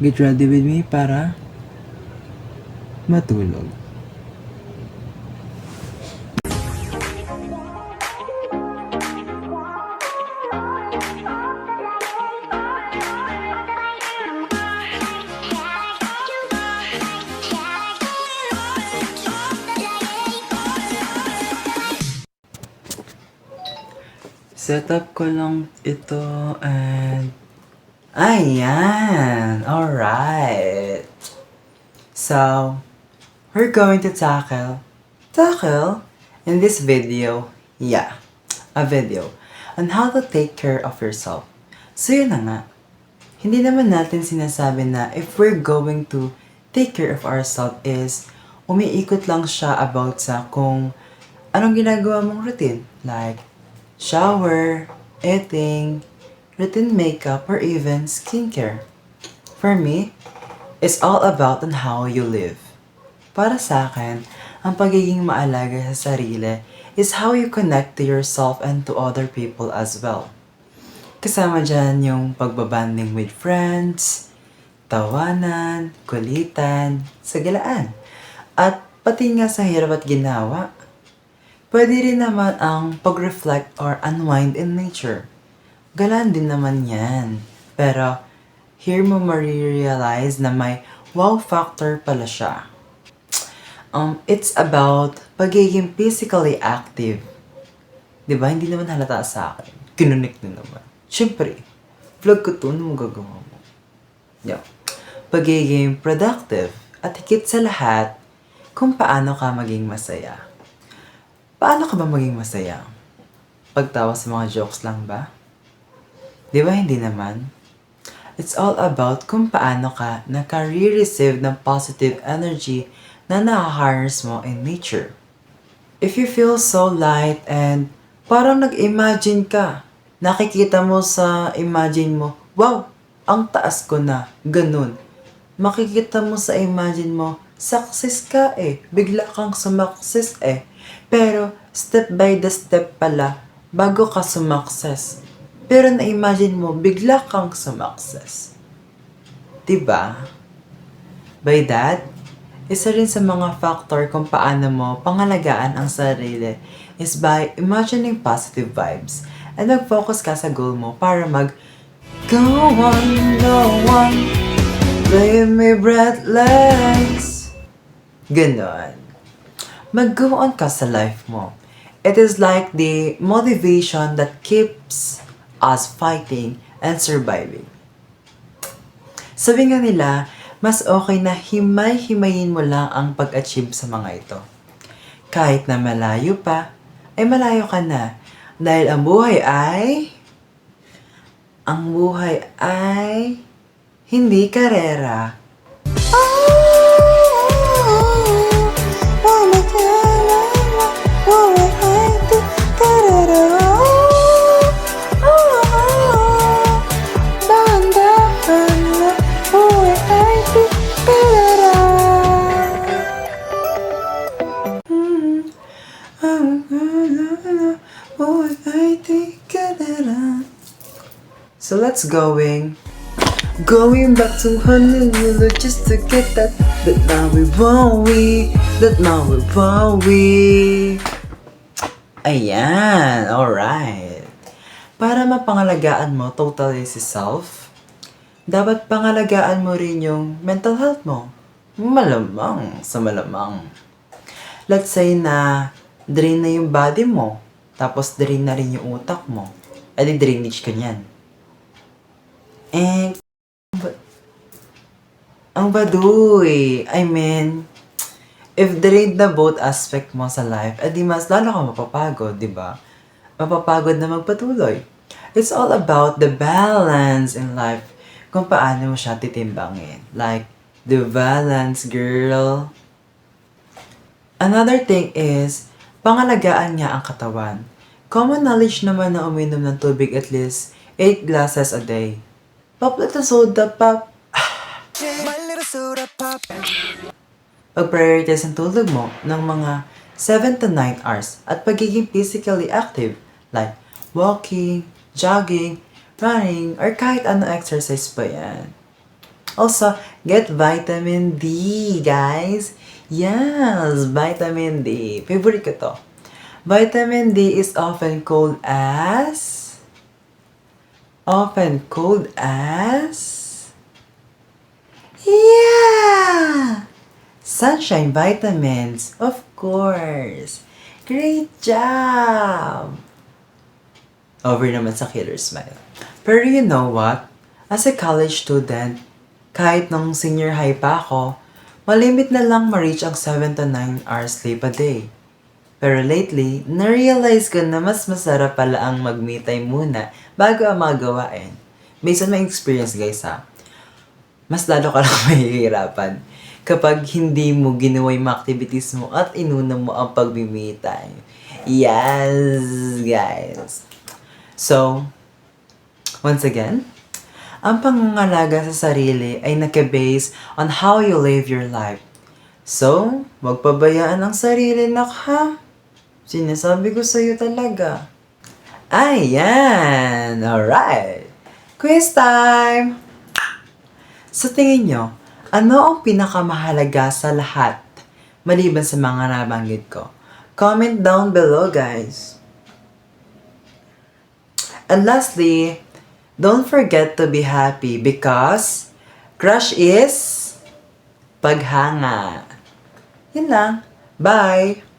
Get ready with me para matulog. Set up ko lang ito and... Ayan! Alright! So, we're going to tackle in this video, a video on how to take care of yourself. So yun na nga, hindi naman natin sinasabi na if we're going to take care of ourselves is umiikot lang siya about sa kung anong ginagawa mong routine. Like, shower, eating, routine makeup, or even skincare. For me, it's all about on how you live. Para sa akin, ang pagiging maalaga sa sarili is how you connect to yourself and to other people as well. Kasama dyan yung pagbabanding with friends, tawanan, kulitan, sagalaan, at pati nga sa hirap at ginawa. Pwede rin naman ang pag-reflect or unwind in nature. Galaan din naman yan. Pero, here mo marirealize na may wow factor pala siya. It's about pagiging physically active. Diba? Hindi naman halata sa akin. Kinunik na naman. Siyempre, vlog ko to, ano magagawa mo? Yeah. Pagiging productive at higit sa lahat, kung paano ka maging masaya. Paano ka ba maging masaya? Pagtawa sa mga jokes lang ba? Di ba hindi naman? It's all about kung paano ka naka-receive ng positive energy na na-harness mo in nature. If you feel so light and parang nag-imagine ka, nakikita mo sa imagine mo, wow, ang taas ko na, ganun. Makikita mo sa imagine mo, success ka bigla kang sumakses Pero step by the step pala, bago ka sumakses. Pero na-imagine mo, bigla kang sumakses. Diba? By that, isa rin sa mga factor kung paano mo pangalagaan ang sarili is by imagining positive vibes and mag-focus ka sa goal mo para go on, play me breathless. Ganon. Mag-go on ka sa life mo. It is like the motivation that keeps us fighting and surviving. Sabi nga nila, mas okay na himay-himayin mo lang ang pag-achieve sa mga ito. Kahit na malayo pa, ay malayo ka na. Dahil ang buhay ay hindi karera. So let's going back to Honolulu just to get that Maui Wowie. Ayan, alright. Para mapangalagaan mo totally si self, dapat pangalagaan mo rin yung mental health mo. Malamang sa malamang. Let's say na drain na yung body mo, tapos drain na rin yung utak mo. Edi drainage ka niyan. Ang baduy. I mean, if drained na both aspect mo sa life, edi mas lalo ka mapapagod, di ba? Mapapagod na magpatuloy. It's all about the balance in life. Kung paano mo siya titimbangin. Like, the balance, girl. Another thing is, pangalagaan niya ang katawan. Common knowledge naman na uminom ng tubig at least 8 glasses a day. Pop, let the soda pop. Pag-prioritize ang tulog mo ng mga 7 to 9 hours at pagiging physically active like walking, jogging, running, or kahit ano exercise pa yan. Also, get vitamin D, guys. Yes, vitamin D. Favorite ko to. Vitamin D is often called as, yeah, sunshine vitamins, of course. Great job! Over naman sa Killer Smile. Pero you know what? As a college student, kahit nung senior high pa ako, malimit na lang ma-reach ang 7 to 9 hours sleep a day. Pero lately, na-realize ko na mas masarap pala ang mag-me time muna bago ang mga gawain. Based on my experience guys ha, mas lalo ka lang mahihirapan kapag hindi mo ginawa yung mga activities mo at inuna mo ang pag-me time. Yes, guys. So, once again, ang pangangalaga sa sarili ay nakabase on how you live your life. So, wag pabayaan ang sarili, nak ha? Sinasabi ko sa'yo talaga. Ayan! Alright! Quiz time! Sa tingin nyo, ano ang pinakamahalaga sa lahat maliban sa mga nabanggit ko? Comment down below, guys. And lastly, don't forget to be happy because crush is paghanga. Yun lang. Bye!